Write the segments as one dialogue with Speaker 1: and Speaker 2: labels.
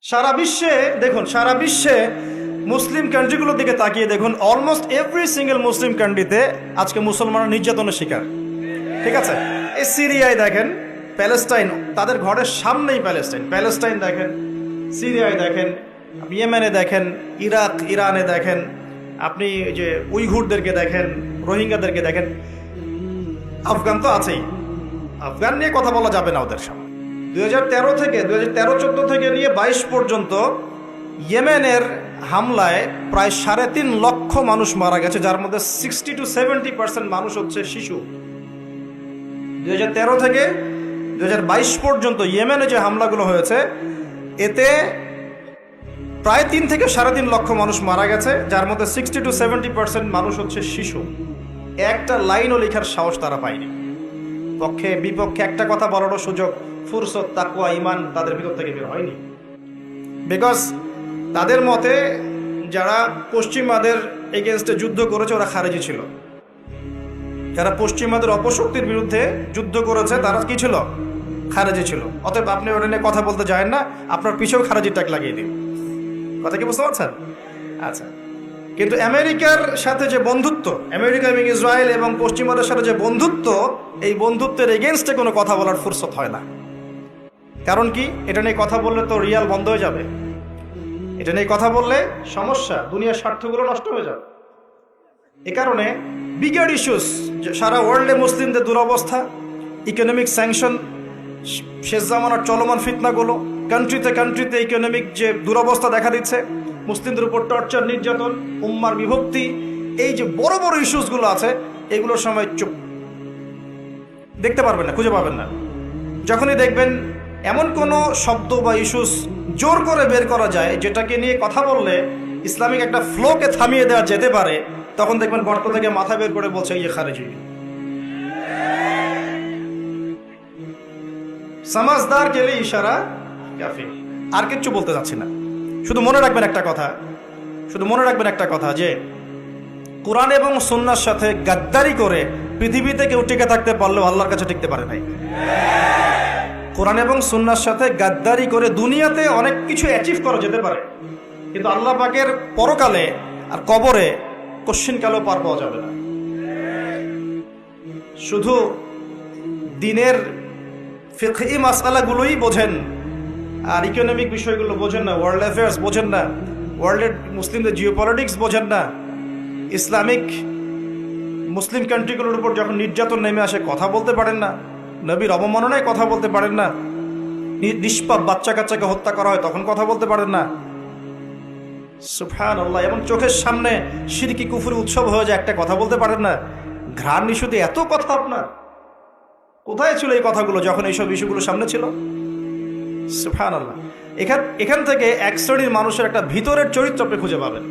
Speaker 1: সারা বিশ্বে দেখুন, সারা বিশ্বে মুসলিম কান্ট্রিগুলোর দিকে তাকিয়ে দেখুন, অলমোস্ট এভরি সিঙ্গেল মুসলিম কান্ট্রিতে আজকে মুসলমানরা নির্যাতনের শিকার। ঠিক আছে, এই সিরিয়ায় দেখেন, প্যালেস্টাইন, তাদের ঘরের সামনেই প্যালেস্টাইন, প্যালেস্টাইন দেখেন, সিরিয়ায় দেখেন, ইয়েমেনে দেখেন, ইরাক ইরানে দেখেন, আপনি যে উইঘুরদেরকে দেখেন, রোহিঙ্গাদেরকে দেখেন, আফগান তো আছেই, আফগান নিয়ে কথা বলা যাবে না ওদের সামনে। 2013 থেকে 2013-14 থেকে নিয়ে 22 পর্যন্ত ইয়েমেনের হামলায় প্রায় 3.5 লক্ষ মানুষ মারা গেছে, যার মধ্যে 60 to 70% মানুষ হচ্ছে শিশু। 2013 থেকে 2022 পর্যন্ত ইয়েমেনে যে হামলাগুলো হয়েছে, এতে প্রায় 3 থেকে 3.5 লক্ষ মানুষ মারা গেছে, যার মধ্যে 60 to 70% মানুষ হচ্ছে শিশু। একটা লাইনও লেখার সাহস তারা পায়নি। পক্ষে বিপক্ষে একটা কথা বলারও সুযোগ, ফুরসত, তাকওয়া, ঈমান তাদের ভিতর থেকে বের হয়নি। বিকজ তাদের মতে যারা পশ্চিমাদের এগেনস্টে যুদ্ধ করেছে ওরা খারেজি ছিল, যারা পশ্চিমাদের অপশক্তির বিরুদ্ধে যুদ্ধ করেছে তারা কি ছিল? খারেজি ছিল। অতএব আপনি ওটা নিয়ে কথা বলতে যায়েন না, আপনার পিছেও খারেজির টাক লাগিয়ে দিন। কথা কি বুঝতে পারছেন? আচ্ছা, কিন্তু আমেরিকার সাথে যে বন্ধুত্ব, আমেরিকা এবং ইসরায়েল এবং পশ্চিমাদের সাথে যে বন্ধুত্ব, এই বন্ধুত্বের এগেনস্টে কোনো কথা বলার ফুরসত হয় না। কারণ কি? এটা নিয়ে কথা বললে তো রিয়াল বন্ধ হয়ে যাবে, এটা নিয়ে কথা বললে সমস্যা, দুনিয়ার স্বার্থগুলো নষ্ট হয়ে যাবে। এ কারণে বিগার ইস্যুস, সারা ওয়ার্ল্ডে মুসলিমদের দুরবস্থা, ইকোনমিক স্যাংশন, শেষ জামানার চলমান ফিতনাগুলো, কান্ট্রিতে ইকোনমিক যে দুরবস্থা দেখা দিচ্ছে, মুসলিমদের উপর টর্চার, নির্যাতন, উম্মার বিভক্তি, এই যে বড় বড় ইস্যুসগুলো আছে, এগুলোর সময় চুপ, দেখতে পারবেন না, খুঁজে পাবেন না। যখনই দেখবেন এমন কোনো শব্দ বা ইস্যুস জোর করে বের করা যায় যেটাকে নিয়ে কথা বললে ইসলামিক একটা ফ্লোকে থামিয়ে দেওয়া যেতে পারে, তখন দেখবেন গর্ত থেকে মাথা বের করে বলছে ইয়ে খারেজি। সমাজদার কেলে ইশারা কাফি। আর কিচ্ছু বলতে যাচ্ছি না, শুধু মনে রাখবেন একটা কথা, যে কোরআন এবং সুন্নাহর সাথে গাদ্দারি করে পৃথিবীতে কেউ টিকে থাকতে পারলেও আল্লাহর কাছে টিকতে পারে নাই। কোরআন এবং সুন্নাহর সাথে গাদ্দারি করে দুনিয়াতে অনেক কিছু অ্যাচিভ করা যেতে পারে, কিন্তু আল্লাহ পাকের পরকালে আর কবরে কশ্চিনকালেও পার পাওয়া যাবে না। শুধু দিনের ফিকহি মাসআলাগুলোই বোঝেন আর ইকোনমিক বিষয়গুলো বোঝেন না, ওয়ার্ল্ড অ্যাফেয়ার্স বোঝেন না, ওয়ার্ল্ডের মুসলিমদের জিওপলিটিক্স বোঝেন না, ইসলামিক মুসলিম কান্ট্রিগুলোর উপর যখন নির্যাতন নেমে আসে কথা বলতে পারেন না, নবীর অবমাননায় কথা বলতে পারেন না, নিষ্পাপ বাচ্চা কাচ্চাকে হত্যা করা হয় তখন কথা বলতে পারেন না, সুবহানাল্লাহ, এবং চোখের সামনে শিরকি কুফরি উৎসব হয়ে যায়, একটা কথা বলতে পারেন না। ঘ্রাণ ইস্যুতে এত কথা আপনার, কোথায় ছিল এই কথাগুলো যখন এইসব ইস্যুগুলো সামনে ছিল? সুবহানাল্লাহ। এখান থেকে এক শ্রেণীর মানুষের একটা ভিতরের চরিত্র আপনি খুঁজে পাবেন।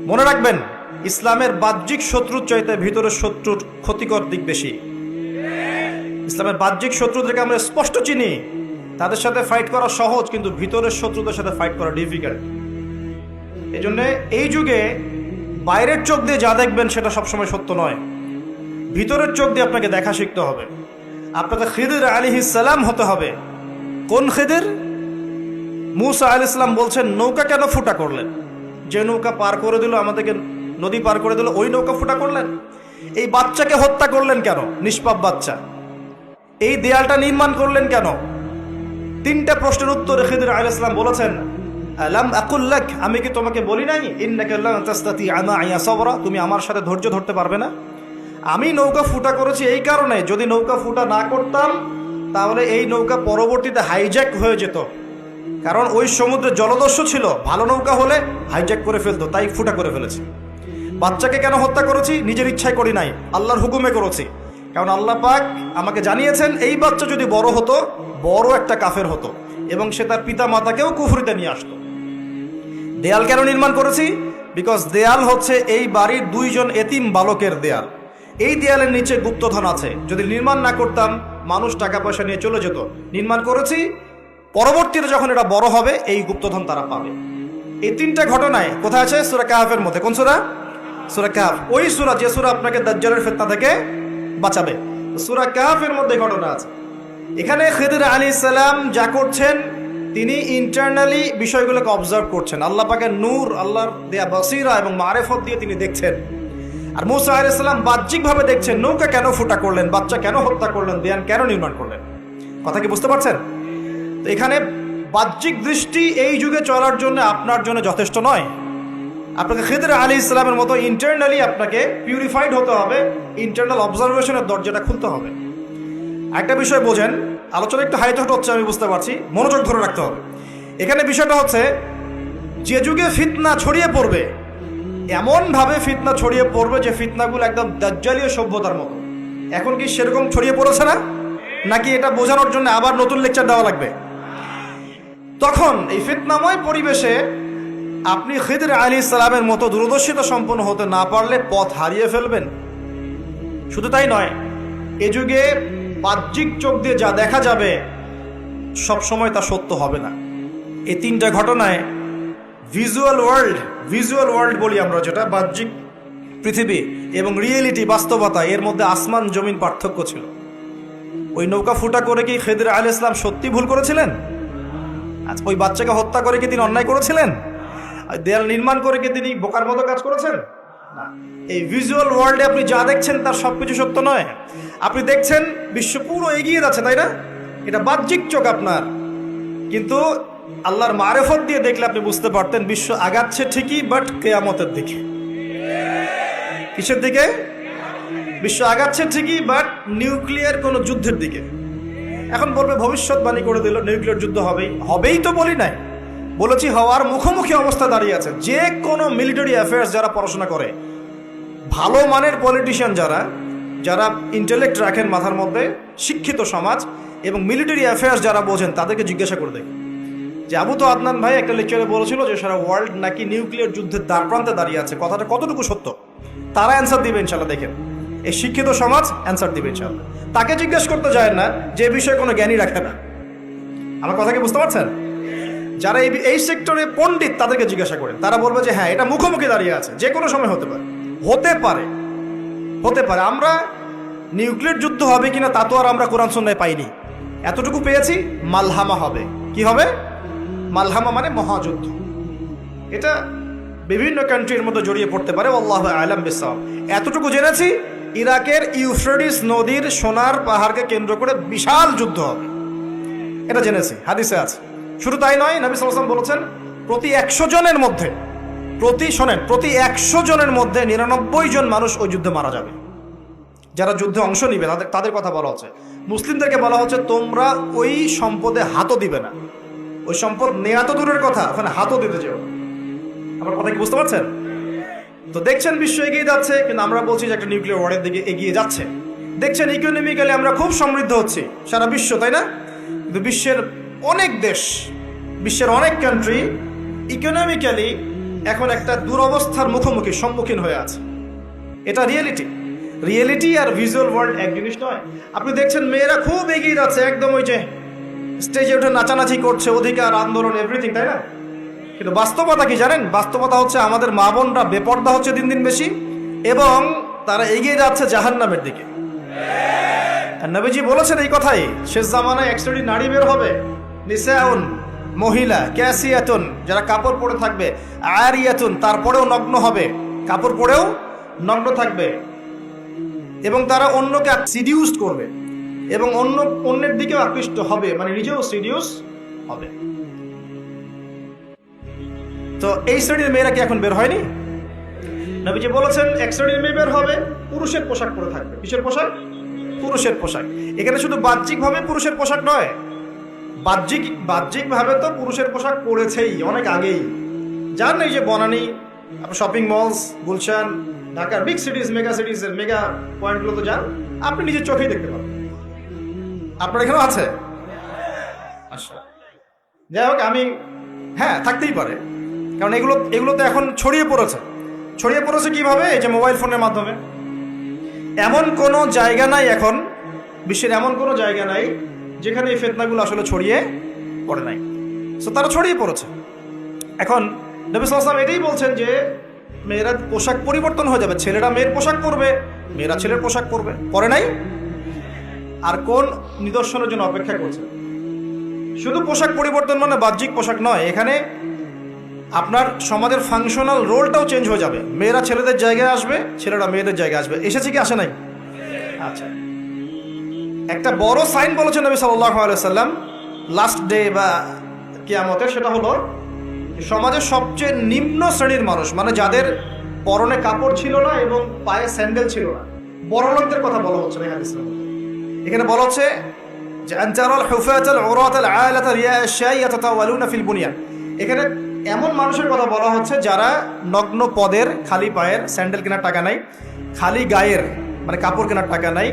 Speaker 1: মনে রাখবেন, ইসলামের বাহ্যিক শত্রুর চাইতে ভিতরের শত্রুর ক্ষতিকর দিক বেশি। ইসলামের বাহ্যিক শত্রুদেরকে আমরা স্পষ্ট চিনি, তাদের সাথে ফাইট করা সহজ, কিন্তু ভিতরের শত্রুদের সাথে ফাইট করা ডিফিকাল্ট। এই জন্য এই যুগে বাইরের চোখ দিয়ে যা দেখবেন সেটা সবসময় সত্য নয়, ভিতরের চোখ দিয়ে আপনাকে দেখা শিখতে হবে। আপনাকে খিদির আলাইহিস সালাম হতে হবে। কোন খিদির? মুসা আলাইহিস সালাম বলছেন, নৌকা কেন ফুটা করলেন? যে নৌকা পার করে দিল, আমাদেরকে নদী পার করে দিল, ওই নৌকা ফুটা করলেন? এই বাচ্চাকে হত্যা করলেন কেন? নিষ্পাপ বাচ্চা। এই দেয়ালটা নির্মাণ করলেন কেন? 3টা প্রশ্নের উত্তরে খিদির আলাইহিস সালাম বলেছেন, আলাম আকুল লাক, আমি কি তোমাকে বলি নাই ইন্নাকা লান তাসতাতিআ মা'ইয়া সাবরা, তুমি আমার সাথে ধৈর্য ধরতে পারবে না? আমি নৌকা ফুটা করেছি এই কারণে, যদি নৌকা ফুটা না করতাম তাহলে এই নৌকা পরবর্তীতে হাইজ্যাক হয়ে যেত, কারণ ওই সমুদ্রে জলদস্যু ছিল, ভালো নৌকা হলে হাইজ্যাক করে ফেলতো, তাই ফুটা করে ফেলেছি। বাচ্চাকে কেন হত্যা করেছি? নিজের ইচ্ছায় করি নাই, আল্লাহর হুকুমে করেছি, কারণ আল্লাহ পাক আমাকে জানিয়েছেন এই বাচ্চা যদি বড় হতো, বড় একটা কাফের হতো এবং সে তার পিতা মাতাকেও কুফরিতে নিয়ে আসতো। দেয়াল কেন নির্মাণ করেছি? বিকজ দেয়াল হচ্ছে এই বাড়ির 2 জন এতিম বালকের দেয়াল। এই দেয়ালের নিচে গুপ্তধন আছে, যদি নির্মাণ না করতাম মানুষ টাকা পয়সা নিয়ে চলে যেত। নির্মাণ করেছি, পরবর্তীতে যখন এটা বড় হবে এই গুপ্তধন তারা পাবে। এই 3টা ঘটনায় কোথায় আছে? সূরা কাহফের মধ্যে। কোন সূরা? সূরা কাহফ। ওই সূরা যে সূরা আপনাকে দাজ্জালের ফিতনা থেকে বাঁচাবে, সূরা কাহফের মধ্যে ঘটনা আছে। এখানে খিদির আলাইহিস সালাম যা করছেন তিনি ইন্টারনালি বিষয়গুলোকে অবজার্ভ করছেন। আল্লাহ পাকের নূর, আল্লাহর দেয়া বসিরা এবং মারেফত দিয়ে তিনি দেখছেন। আর মূসা আলাইহিস সালাম বাহ্যিকভাবে দেখছেন, নৌকা কেন ফুটা করলেন, বাচ্চা কেন হত্যা করলেন, দেয়ান কেন নির্মাণ করলেন। কথা কি বুঝতে পারছেন? তো এখানে বাহ্যিক দৃষ্টি এই যুগে চলার জন্য আপনার জন্য যথেষ্ট নয়। আপনাকে খিদর আলাইহিস সালামের মতো ইন্টারনালি আপনাকে পিউরিফাইড হতে হবে, ইন্টারনাল অবজারভেশনের দরজাটা খুলতে হবে। একটা বিষয় বোঝেন, আলোচনা একটু হাইটহট হচ্ছে আমি বুঝতে পারছি, মনোযোগ ধরে রাখতে হবে। এখানে বিষয়টা হচ্ছে, যে যুগে ফিতনা ছড়িয়ে পড়বে, এমনভাবে ফিতনা ছড়িয়ে পড়বে যে ফিতনাগুলো একদম দাজ্জালীয় সভ্যতার মতো। এখন কি সেরকম ছড়িয়ে পড়েছে না? নাকি এটা বোঝানোর জন্য আবার নতুন লেকচার দেওয়া লাগবে? তখন এই ফিতনাময় পরিবেশে আপনি খিদর আলাইহিস সালামের মতো দূরদর্শিতা সম্পন্ন হতে না পারলে পথ হারিয়ে ফেলবেন। শুধু তাই নয়, এ যুগে বাহ্যিক চোখ দিয়ে যা দেখা যাবে সব সময় তা সত্য হবে না। এই তিনটা ঘটনায় ভিজুয়াল ওয়ার্ল্ড বলি আমরা, যেটা বাহ্যিক পৃথিবী এবং রিয়েলিটি বাস্তবতা, এর মধ্যে আসমান জমিন পার্থক্য ছিল। ওই নৌকা ফুটা করে কি খিদর আলাইহিস সালাম সত্যি ভুল করেছিলেন? আজ ওই বাচ্চাকে হত্যা করে কি তিনি অন্যায় করেছিলেন? দেয়াল নির্মাণ করে কি তিনি বোকার মতো কাজ করেছেন? না। এই ভিজুয়াল ওয়ার্ল্ডে আপনি যা দেখছেন তার সবকিছু সত্য নয়। আপনি দেখছেন বিশ্ব পুরো এগিয়ে যাচ্ছে, তাই না? এটা বাহ্যিক চোখ আপনার, কিন্তু আল্লাহর মারেফত দিয়ে দেখলে আপনি বুঝতে পারতেন বিশ্ব আগাচ্ছে ঠিকই, বাট কিয়ামতের দিকে। কিসের দিকে? বিশ্ব আগাচ্ছে ঠিকই, বাট নিউক্লিয়ার কোনো যুদ্ধের দিকে। এখন বলবে ভবিষ্যৎবাণী করে দিল নিউক্লিয়ার যুদ্ধ হবেই তো বলি নাই, বলেছি হওয়ার মুখোমুখি অবস্থা দাঁড়িয়ে আছে। যে কোনো মিলিটারি অ্যাফেয়ার্স যারা পড়াশোনা করে, ভালো মানের পলিটিশিয়ান যারা ইন্টেলেক্ট রাখেন মাথার মধ্যে, শিক্ষিত সমাজ এবং মিলিটারি অ্যাফেয়ার্স যারা বোঝেন, তাদেরকে জিজ্ঞাসা করে দেখি যে আবু তো আদনান ভাই একটা লেকচারে বলেছিল যে সারা ওয়ার্ল্ড নাকি নিউক্লিয়ার যুদ্ধের দ্বারপ্রান্তে দাঁড়িয়ে আছে, কথাটা কতটুকু সত্য? তারা অ্যান্সার দিবে ইনশাল্লাহ। দেখেন, এই শিক্ষিত সমাজ অ্যান্সার দিবে ইনশাল্লাহ। তাকে জিজ্ঞেস করতে যায় না যে বিষয়ে কোনো জ্ঞানী রাখে না। আমার কথা কি বুঝতে পারছেন? যারা এই সেক্টরে পণ্ডিত তাদেরকে জিজ্ঞাসা করেন, তারা বলবে যে হ্যাঁ, এটা মুখোমুখি দাঁড়িয়ে আছে, যে কোনো সময় হতে পারে। আমরা নিউক্লিয়ার যুদ্ধ হবে কিনা তা তো আর আমরা কোরআন সুন্নাহয় পাইনি। এতটুকু পেয়েছি, মালহামা হবে। কি হবে? মালহামা মানে মহাযুদ্ধ। এটা বিভিন্ন কান্ট্রির মধ্যে জড়িয়ে পড়তে পারে, আল্লাহু আ'লাম বিসসাওয়াব। এতটুকু জেনেছি, ইরাকের ইউফ্রেটিস নদীর সোনার পাহাড়কে কেন্দ্র করে বিশাল যুদ্ধ হবে, এটা জেনেছি, হাদিসে আছে। শুধু তাই নয়, নবী সাল্লাল্লাহু আলাইহি ওয়াসাল্লাম বলেছেন প্রতি 100 জনের মধ্যে, প্রতি 100 জনের মধ্যে 99 জন মানুষ ওই যুদ্ধে মারা যাবে। যারা যুদ্ধে অংশ নিবে তাদের কথা বলা হচ্ছে। মুসলিমদেরকে বলা হচ্ছে তোমরা ওই সম্পদে হাতও দিবে না। ওই সম্পদ নেওয়া তো দূরের কথা, ওখানে হাতও দিতে যেও। আমার কথা কি বুঝতে পারছেন? তো দেখছেন বিশ্ব এগিয়ে যাচ্ছে, কিন্তু আমরা বলছি যে একটা নিউক্লিয়ার ওয়ারের দিকে এগিয়ে যাচ্ছে। দেখছেন ইকোনমিক্যালি আমরা খুব সমৃদ্ধ হচ্ছি, সারা বিশ্ব, তাই না? কিন্তু বিশ্বের অনেক দেশ, বিশ্বের অনেক কান্ট্রি ইকোনমিক্যালি এখন একটা দুরবস্থার সম্মুখীন হয়ে আছে। এটা রিয়েলিটি আর ভিজুয়াল ওয়ার্ল্ড এক জিনিস নয়। আপনি দেখছেন মেয়েরা খুব এগিয়ে যাচ্ছে, একদম ওই যে স্টেজে উঠে নাচানাচি করছে, অধিকার আন্দোলন এভরিথিং, তাই না? কিন্তু বাস্তবতা কি জানেন? বাস্তবতা হচ্ছে আমাদের মা বোনরা বেপর্দা হচ্ছে দিন দিন বেশি, এবং তারা এগিয়ে যাচ্ছে জাহান্নামের দিকে। নবীজি বলেছেন এই কথাই, শেষ জামানায় এক শ্রেণীর নারী বের হবে, নিসাউন, মহিলা, ক্যাসিয়াতুন, যারা কাপড় পরে থাকবে, আরিয়াতুন, তারপরেও নগ্ন হবে, কাপড় পরেও নগ্ন থাকবে, এবং তারা অন্যকে সিডিউস করবে এবং অন্যের দিকেও আকৃষ্ট হবে, মানে নিজেও সিডিউস হবে। তো এই শ্রেণীর মেয়েরা কি এখন বের হয়নি? নবীজি বলেছেন এক শ্রেণীর মেয়ে বের হবে, পুরুষের পোশাক পরে থাকবে। কিসের পোশাক? পুরুষের পোশাক। এখানে শুধু বাহ্যিকভাবে পুরুষের পোশাক নয়, বাহ্যিকভাবে তো পুরুষের পোশাক পরেছেই অনেক আগেই। যান এই যে বনানী, শপিং মলস, গুলশান, ঢাকার বিগ সিটিজ, মেগা সিটিজের মেগা পয়েন্টগুলো তো যান, আপনি নিজের চোখেই দেখতে পাবেন। আপনার এখানেও আছে? আচ্ছা, যাই হোক, হ্যাঁ, থাকতেই পারে, কারণ এগুলো তো এখন ছড়িয়ে পড়েছে কিভাবে? এই যে মোবাইল ফোনের মাধ্যমে। এমন কোনো জায়গা নাই এখন, বিশ্বের এমন কোনো জায়গা নাই যেখানে এই ফিতনাগুলো আসলে ছড়িয়ে পড়ে নাই। সো তারা ছড়িয়ে পড়েছে। এখন নবী সাল্লাল্লাহু আলাইহি ওয়াসাল্লাম এটাই বলছেন যে মেয়েরা পোশাক পরিবর্তন হয়ে যাবে, ছেলেরা মেয়ের পোশাক পরবে, মেয়েরা ছেলের পোশাক পরবে। পরে নাই? আর কোন নিদর্শনের জন্য অপেক্ষা করছে? শুধু পোশাক পরিবর্তন মানে বাহ্যিক পোশাক নয়, এখানে আপনার সমাজের ফাংশনাল রোলটাও চেঞ্জ হয়ে যাবে। মেয়েরা ছেলেদের জায়গায় আসবে, ছেলেরা মেয়েদের জায়গায় আসবে। এসেছে কি আসে নাই? আচ্ছা, একটা বড় সাইন বলেছেন নবী সাল্লাল্লাহু আলাইহি সাল্লাম লাস্ট ডে বা কিয়ামতের, সেটা হলো সমাজের সবচেয়ে নিম্ন শ্রেণীর মানুষ, মানে যাদের পরনে কাপড় ছিল না এবং পায়ে স্যান্ডেল ছিল না, বড় লোকদের কথা বলা হচ্ছে না হাদিসের মধ্যে। এখানে বলা হচ্ছে যে আনতারাল হুফাতাল উরাতাল আলাতা রিয়াশাই ইয়াতাতাওয়ালুনা ফিল বুনিয়ান। এখানে এমন মানুষের কথা বলা হচ্ছে যারা নগ্ন পদের, খালি পায়ের, স্যান্ডেল কেনার টাকা নাই, খালি গায়ের মানে কাপড় কেনার টাকা নাই,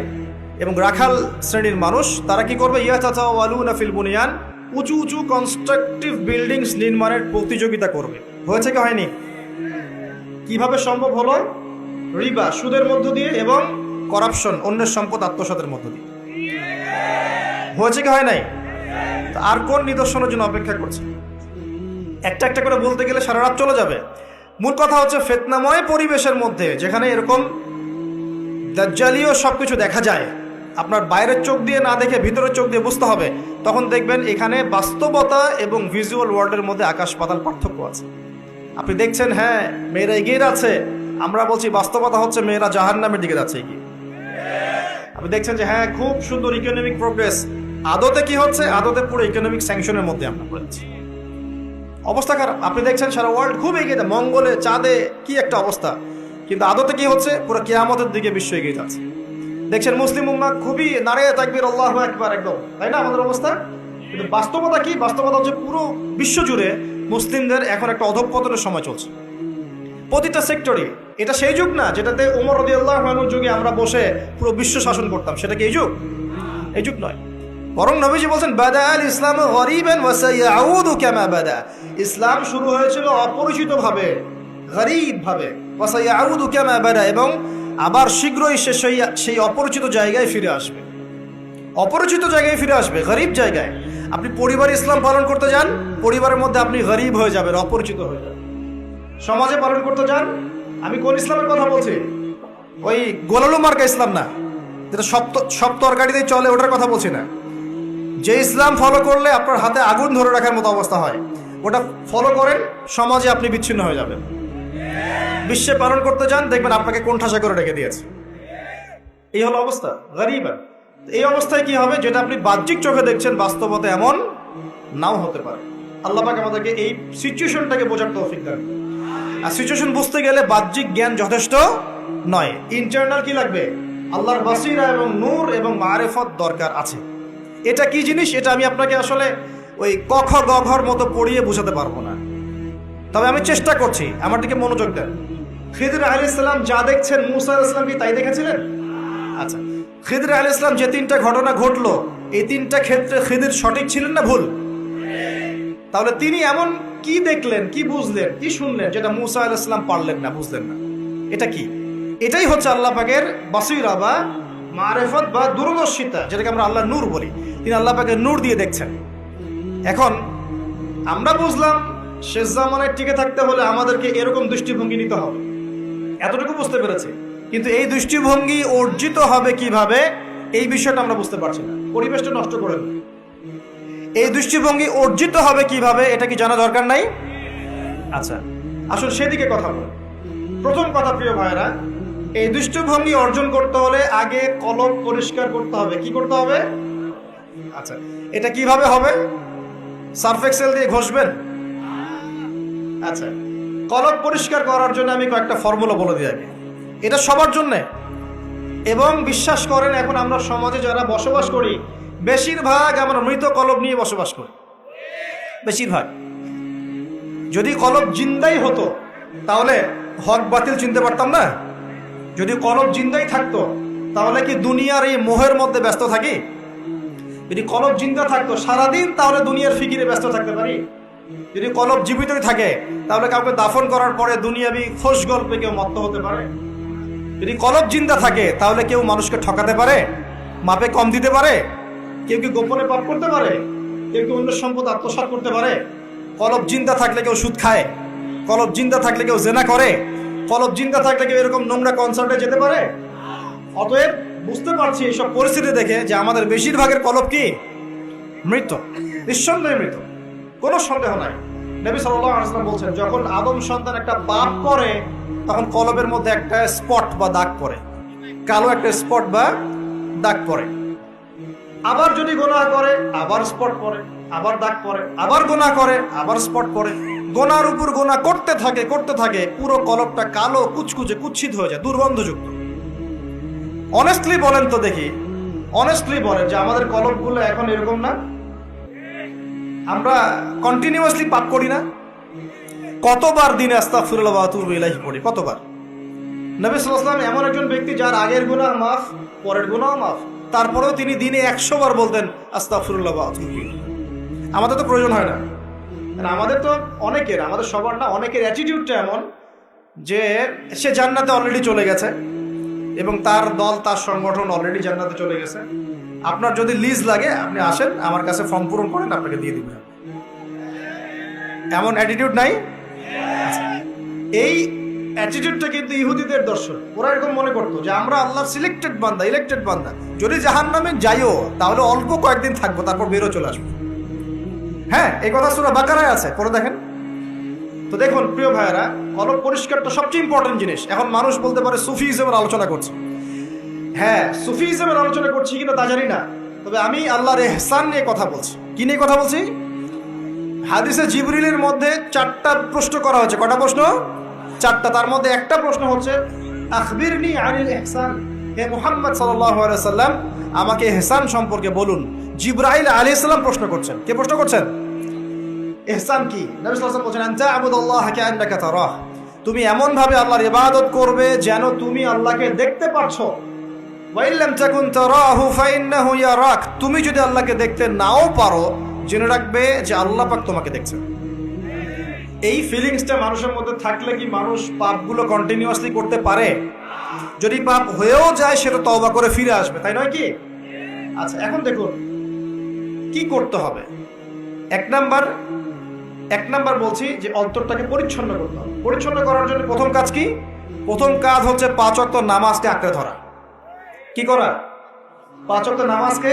Speaker 1: এবং রাখাল শ্রেণীর মানুষ। তারা কি করবে? ইয়াতাতাওয়ালুনা ফিল বুনিয়ান, উঁচু উঁচু কনস্ট্রাকটিভ বিল্ডিংস নির্মাণের প্রতিযোগিতা করবে। হয়েছে কি হয়নি? কিভাবে সম্ভব হলো? রিবা, সুদের মধ্য দিয়ে, এবং করাপশন, অন্যের সম্পদ আত্মসাতের মধ্য দিয়ে। হয়েছে কি হয় নাই? আর কোন নিদর্শনের জন্য অপেক্ষা করছে? একটা একটা করে বলতে গেলে সারা রাত চলে যাবে। মূল কথা হচ্ছে ফিতনাময় পরিবেশের মধ্যে, যেখানে এরকম দাজ্জালীয় সবকিছু দেখা যায়, আপনার বাইরের চোখ দিয়ে না দেখে ভিতরের চোখ দিয়ে বুঝতে হবে, তখন দেখবেন এখানে বাস্তবতা এবং ভিজুয়াল ওয়ার্ল্ডের মধ্যে আকাশ পাতাল পার্থক্য আছে। আপনি দেখছেন হ্যাঁ মেয়েরা এগিয়ে যাচ্ছে, আমরা বলছি বাস্তবতা হচ্ছে মেয়েরা জাহান্নামের দিকে যাচ্ছে এগিয়ে। আপনি দেখছেন যে হ্যাঁ খুব সুন্দর ইকোনমিক প্রোগ্রেস, আদতে কি হচ্ছে? আদতে পুরো ইকোনমিক স্যাংশনের মধ্যে আমরা পড়েছি, অবস্থা খারাপ। আপনি দেখছেন সারা ওয়ার্ল্ড খুব এগিয়ে যায়, মঙ্গলে, চাঁদে, কি একটা অবস্থা, কিন্তু আদতে কি হচ্ছে? পুরো কিয়ামতের দিকে বিশ্ব এগিয়ে যাচ্ছে। দেখছেন মুসলিম উম্মাহ খুবই নারে তাকবীর আল্লাহু আকবার একদম, তাই না আমাদের অবস্থা? কিন্তু বাস্তবতা কি? বাস্তবতা হচ্ছে পুরো বিশ্ব জুড়ে মুসলিমদের এখন একটা অধঃপতনের সময় চলছে প্রতিটা সেক্টরে। এটা সেই যুগ না যেটাতে ওমর রাদিয়াল্লাহু আনহুর যুগে আমরা বসে পুরো বিশ্ব শাসন করতাম, সেটা কি এই যুগ? এই যুগ নয়। বরং নবীজি বলছেন বাদা আল ইসলাম গরিবান ওয়া সায়াউদু কামা বাদা। ইসলাম শুরু হয়েছিল অপরিচিত ভাবে, গরীব ভাবে, ওয়া সায়াউদু কামা বাদা, এবং আবার শীঘ্রই সে সেই অপরিচিত জায়গায় ফিরে আসবে। অপরিচিত জায়গায় ফিরে আসবে, গরীব জায়গায়। আপনি পরিবারে ইসলাম পালন করতে যান, পরিবারের মধ্যে আপনি গরীব হয়ে যাবেন, অপরিচিত হয়ে যাবেন। সমাজে পালন করতে যান, আমি কোন ইসলামের কথা বলছি? ওই গোলালু মার্কা ইসলাম না, যেটা সব তরকারিতেই চলে, ওটার কথা বলছি না। যে ইসলাম ফলো করলে আপনার হাতে আগুন ধরে রাখার মতো অবস্থা হয়, ওটা ফলো করেন, সমাজে আপনি বিচ্ছিন্ন হয়ে যাবেন। বিশ্বে পালন করতে যান, দেখবেন আপনাকে কোণঠাসা করে রেখে দিয়েছে। এই হলো অবস্থা, গরীবা। এই অবস্থায় কি হবে? যেটা আপনি বাহ্যিক চোখে দেখছেন, বাস্তবতা এমন নাও হতে পারে। আল্লাহ পাক আমাদেরকে এই সিচুয়েশনটাকে বোঝার তৌফিক দেন। আর সিচুয়েশন বুঝতে গেলে বাহ্যিক জ্ঞান যথেষ্ট নয়, ইন্টারনাল কি লাগবে? আল্লাহর বাসিরা এবং নূর এবং মারিফত দরকার আছে। এটা কি জিনিস? এটা আমি আপনাকে আসলে ওই ক খ গ ঘর মতো পড়িয়ে বোঝাতে পারবো না, তবে আমি চেষ্টা করছি, আমার দিকে মনোযোগ দেন। খিদর আলাইহিস সালাম যা দেখছেন, মুসা আলাইহিস সালাম কি তাই দেখেছিলেন? আচ্ছা, খিদর আলাইহিস সালাম যে তিনটা ঘটনা ঘটলো, এই তিনটা ক্ষেত্রে খিদর সঠিক ছিলেন না ভুল? তাহলে তিনি এমন কি দেখলেন, কি বুঝলেন, কি শুনলেন যেটা মুসা আলাইহিস সালাম পারলেন না, বুঝলেন না? এটা কি? এটাই হচ্ছে আল্লাহ পাকের বাসিরা বা মারিফত বা দূরদর্শিতা, যেটাকে আমরা আল্লাহ নূর বলি। তিনি আল্লাহ পাকের নূর দিয়ে দেখছেন। এখন আমরা বুঝলাম শেষ জামানায় টিকে থাকতে হলে আমাদেরকে এরকম দৃষ্টিভঙ্গি নিতে হবে, এতটুকু বুঝতে পেরেছি। কিন্তু এই দৃষ্টিভঙ্গি অর্জিত হবে কিভাবে, এই বিষয়টা আমরা বুঝতে পারছি না। পরিবেশটা নষ্ট করে না, এই দৃষ্টিভঙ্গি অর্জিত হবে কিভাবে, এটা কি জানা দরকার নাই? আচ্ছা, আসলে সেদিকে কথা বল। প্রথম কথা প্রিয় ভাইরা, এই দৃষ্টিভঙ্গি অর্জন করতে হলে আগে কলব পরিষ্কার করতে হবে। কি করতে হবে? আচ্ছা, এটা কিভাবে হবে? সার্ফ এক্সেল দিয়ে ঘষবেন? আচ্ছা, কলব পরিষ্কার করার জন্য আমি কয়েকটা ফর্মুলা বলে দিই আগে। এটা সবার জন্যে, এবং বিশ্বাস করেন এখন আমরা সমাজে যারা বসবাস করি, বেশিরভাগ আমরা মৃত কলব নিয়ে বসবাস করি। বেশিরভাগ। যদি কলব জিন্দাই হতো তাহলে হক বাতিল চিনতে পারতাম না। যদি কলব জিন্দাই থাকতো তাহলে কি দুনিয়ার এই মোহের মধ্যে ব্যস্ত থাকি? যদি কলব জিন্দা থাকতো সারাদিন, তাহলে দুনিয়ার ফিকিরে ব্যস্ত থাকতে পারি। যদি কলব জীবিতই থাকে তাহলে কাউকে দাফন করার পরে দুনিয়াবি খোশ গল্পে কেউ মত্ত হতে পারে। যদি কলব জিন্দা থাকে তাহলে কেউ মানুষকে ঠকাতে পারে, মাপে কম দিতে পারে, কেউ কি গোপনে পাপ করতে পারে, কেউ কি অন্য সম্পদ আত্মসাৎ করতে পারে। কলব জিন্দা থাকলে কেউ সুদ খায়, কলব জিন্দা থাকলে কেউ জেনা করে, কলব জিন্দা থাকলে কেউ এরকম নোংরা কনসার্টে যেতে পারে। অতএব বুঝতে পারছি এইসব পরিস্থিতি দেখে যে আমাদের বেশিরভাগের কলব কি মৃত, নিঃসন্দেহে মৃত, কোনো সন্দেহ নাই। নবী সাল্লাল্লাহু আলাইহি ওয়াসাল্লাম বলছেন, যখন আদম সন্তান একটা পাপ করে তখন কলবের মধ্যে একটা স্পট বা দাগ পড়ে, কালো একটা স্পট বা দাগ পড়ে। আবার যদি গুনাহ করে আবার স্পট পড়ে, আবার দাগ পড়ে, আবার গুনাহ করে আবার স্পট পড়ে, গোনার উপর গোনা করতে থাকে, পুরো কলবটা কালো কুচকুচে কুৎসিত হয়ে যায়, দুর্গন্ধযুক্ত। অনেস্টলি বলেন তো দেখি, অনেস্টলি বলেন যে আমাদের কলবগুলো এখন এরকম না? আমরা কন্টিনিউয়াসলি পাপ করি না? কতবার দিনে আস্তাগফিরুল্লাহ ওয়া আতুবু ইলাইহি পড়ি, কতবার? নবী সাল্লাল্লাহু আলাইহি ওয়াসাল্লাম এমন একজন ব্যক্তি যার আগের গুনাহ মাফ, পরের গুনাহ মাফ, তারপরেও তিনি দিনে 100 বার বলতেন আস্তাগফিরুল্লাহ ওয়া আতুবু ইলাইহি। আমাদের তো প্রয়োজন হয় না। আমাদের তো অনেকের, আমাদের সবার না, অনেকের অ্যাটিটিউডটা এমন যে সে জান্নাতে অলরেডি চলে গেছে এবং তার দল, তার সংগঠন অলরেডি জান্নাতে চলে গেছে। আপনার যদি লিজ লাগে আপনি আসেন, আমার কাছে ফর্ম পূরণ করেন, আপনাকে দিয়ে দিবেন। এমন অ্যাটিটিউড নাই? এই অ্যাটিটিউডটা কিন্তু ইহুদিদের দর্শন। ওরা এরকম মনে করতো যে আমরা আল্লাহর সিলেক্টেড বান্দা, ইলেক্টেড বান্দা, যদি জাহান্নামে যাইও তাহলে অল্প কয়েকদিন থাকবো, তারপর বেরো চলে আসবো। হ্যাঁ, এই কথা সূরা বাকারায় আছে, পড়ে দেখেন তো। দেখুন প্রিয় ভাইয়েরা, কলব পরিষ্কারটা সবচেয়ে ইম্পর্টেন্ট জিনিস। এখন মানুষ বলতে পারে সুফিজমের আলোচনা করছে। হ্যাঁ, সুফিজমের আলোচনা করছি কিনা তা জানি না, তবে আমি আল্লাহর ইহসান নিয়ে কথা বলছি। কি নিয়ে কথা বলছি? হাদিসে জিবরিলের মধ্যে 4টা প্রশ্ন করা হয়েছে। কটা প্রশ্ন? 4টা। তার মধ্যে একটা প্রশ্ন হচ্ছে আখবিরনি আনিল ইহসান, হে মুহাম্মদ সাল্লাল্লাহু আলাইহি ওয়াসাল্লাম আমাকে ইহসান সম্পর্কে বলুন। জিবরাইল আলাইহিস সালাম প্রশ্ন করছেন। কে প্রশ্ন করছেন? ইহসান কি? নবী সাল্লাল্লাহু আলাইহি ওয়াসাল্লাম বলেন আনতা আবুদুল্লাহ কাআন্নাকা তারাহ, তুমি এমন ভাবে আল্লাহর ইবাদত করবে যেন তুমি আল্লাহকে দেখতে পাচ্ছ। ওয়া ইল্লাম তাকুন তারাহু ফাইন্নাহু ইয়ারাক, তুমি যদি আল্লাহকে দেখতে নাও পারো জেনে রাখবে যে আল্লাহ পাক তোমাকে দেখছেন। এই ফিলিংসটা মানুষের মধ্যে থাকলে কি মানুষ পাপগুলো কন্টিনিউয়াসলি করতে পারে? যদি পাপ হয়েও যায় সেটা তওবা করে ফিরে আসবে, তাই নয় কি? আচ্ছা, এখন দেখুন কি করতে হবে। এক নাম্বার বলছি যে অন্তরটাকে পরিচ্ছন্ন করতে হবে। পরিচ্ছন্ন করার জন্য প্রথম কাজ কি? প্রথম কাজ হচ্ছে 5 ওয়াক্ত নামাজকে আঁকড়ে ধরা। কি করা? 5 ওয়াক্ত নামাজকে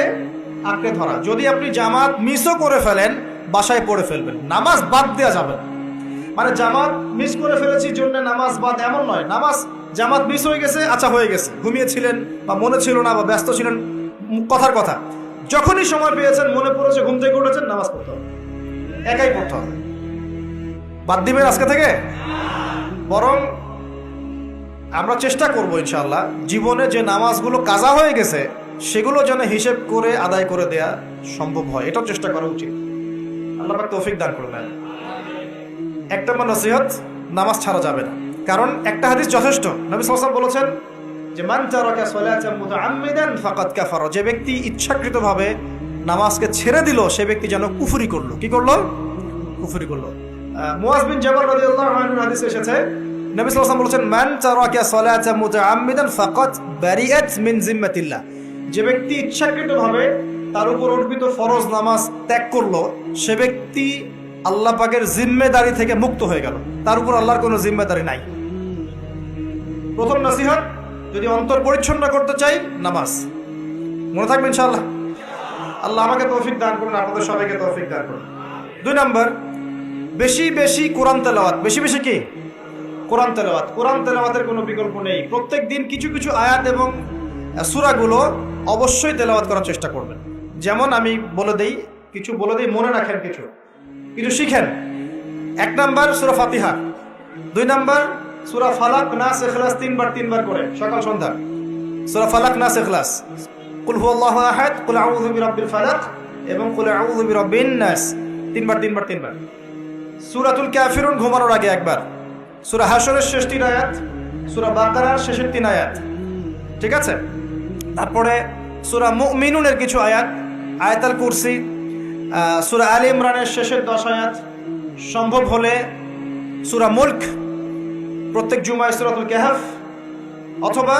Speaker 1: আঁকড়ে ধরা। যদি আপনি জামাত মিসও করে ফেলেন বাসায় পড়ে ফেলবেন, নামাজ বাদ দেওয়া যাবে না। মানে জামাত মিস করে ফেলেছি জন্য নামাজ বাদ, এমন নয়। নামাজ জামাত মিস হয়ে গেছে, আচ্ছা হয়ে গেছে, ঘুমিয়েছিলেন বা মনে ছিল না বা ব্যস্ত ছিলেন, কথার কথা, যখনই সময় পেয়েছেন, মনে পড়েছে, ঘুম থেকে উঠেছেন, নামাজ পড়তে হবে, একাই পড়তে হবে। বাদ দিবেন আজকে থেকে? বরং আমরা চেষ্টা করব ইনশাআল্লাহ জীবনে যে নামাজগুলো কাজা হয়ে গেছে সেগুলো যেন হিসেব করে আদায় করে দেয়া সম্ভব হয়, এটাও চেষ্টা করা উচিত। আল্লাহ পাক তৌফিক দান করবেন। একটা নসিহত, নামাজ ছাড়া যাবে না, কারণ একটা হাদিস যথেষ্ট। নবী সাল্লাল্লাহু আলাইহি ওয়াসাল্লাম বলেছেন যে মান তারাকা সালাতান মুতাআম্মিদান ফাকাদ কাফারা, যে ব্যক্তি ইচ্ছাকৃতভাবে নামাজকে ছেড়ে দিল সে ব্যক্তি যেন কুফরি করলো। কি করলো? কুফরি করলো। মুআয বিন জাবাল রাদিয়াল্লাহু আনহু হাদিসে এসেছে, নবী সাল্লাল্লাহু আলাইহি ওয়াসাল্লাম বলেছেন মান তারাকা সালাতান মুতাআম্মিদান ফাকাদ বারিআত মিন জিম্মাতিল্লাহ, যে ব্যক্তি ইচ্ছাকৃতভাবে তার উপর অর্পিত ফরজ নামাজ ত্যাগ করলো সে ব্যক্তি আল্লাহ পাকের জিম্মেদারি থেকে মুক্ত হয়ে গেল, তার উপর আল্লাহর কোনো জিম্মেদারি নাই। প্রথম নসিহত, যদি অন্তর পরিচ্ছন্ন করতে চাই নামাজ। মনে থাকবে ইনশাআল্লাহ। আল্লাহ আমাকে তৌফিক দান করুন, আপনাদের সবাইকে তৌফিক দান করুন। 2 নাম্বার, বেশি বেশি কোরআন তেলাওয়াত। বেশি বেশি কি? কোরআন তেলাওয়াত। কোরআন তেলাওয়াতের কোনো বিকল্প নেই। প্রত্যেক দিন কিছু কিছু আয়াত এবং সূরাগুলো অবশ্যই তেলাওয়াত করার চেষ্টা করবেন। যেমন আমি বলে দেই, কিছু বলে দিই, মনে রাখেন, কিছু শিখেন। 1 নাম্বার সূরা ফাতিহা, 2 নাম্বার সূরা ফালাক, নাস, ইখলাস 3 বার করে সকাল সন্ধ্যা। সূরা ফালাক, নাস, ইখলাস, কুল হুয়াল্লাহু আহাদ, কুল আউযু বিরাব্বিল ফালাক এবং কুল আউযু বিরাব্বিন নাস 3 বার। সূরাতুল কাফিরুন ঘুমানোর আগে 1 বার, সূরা হাশরের শেষ 3 আয়াত, সূরা বাকারার শেষের 3 আয়াত, ঠিক আছে? তারপরে সূরা মুমিনুনের কিছু আয়াত, আয়াতুল কুরসি, সূরা আলে ইমরানের শেষের 10 আয়াত, সম্ভব হলে সূরা মুলক, প্রত্যেক জুমায় সূরাতুল কাহফ, অথবা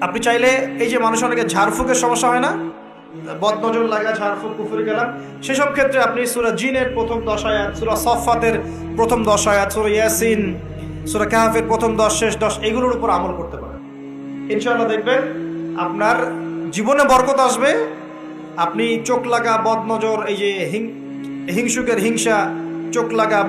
Speaker 1: আপনি চাইলে এই যে মানুষ অনেকে ঝাড়ফুঁকের সমস্যা হয় না, বদনজর লাগা, ঝাড়ফুঁক, কুফরি কালাম, সেসব ক্ষেত্রে আপনি সূরা জিনের প্রথম 10 আয়াত, সূরা সফফাতের প্রথম 10 আয়াত, সূরা ইয়াসিন, সূরা কাহফের প্রথম 10 শেষ 10, এগুলোর উপর আমল করতে পারেন। ইনশাআল্লাহ দেখবেন আপনার জীবনে বরকত আসবে আপনি চোখ লাগা বদনজর, এই যে হিংসুকের হিংসা, চোখ লাগা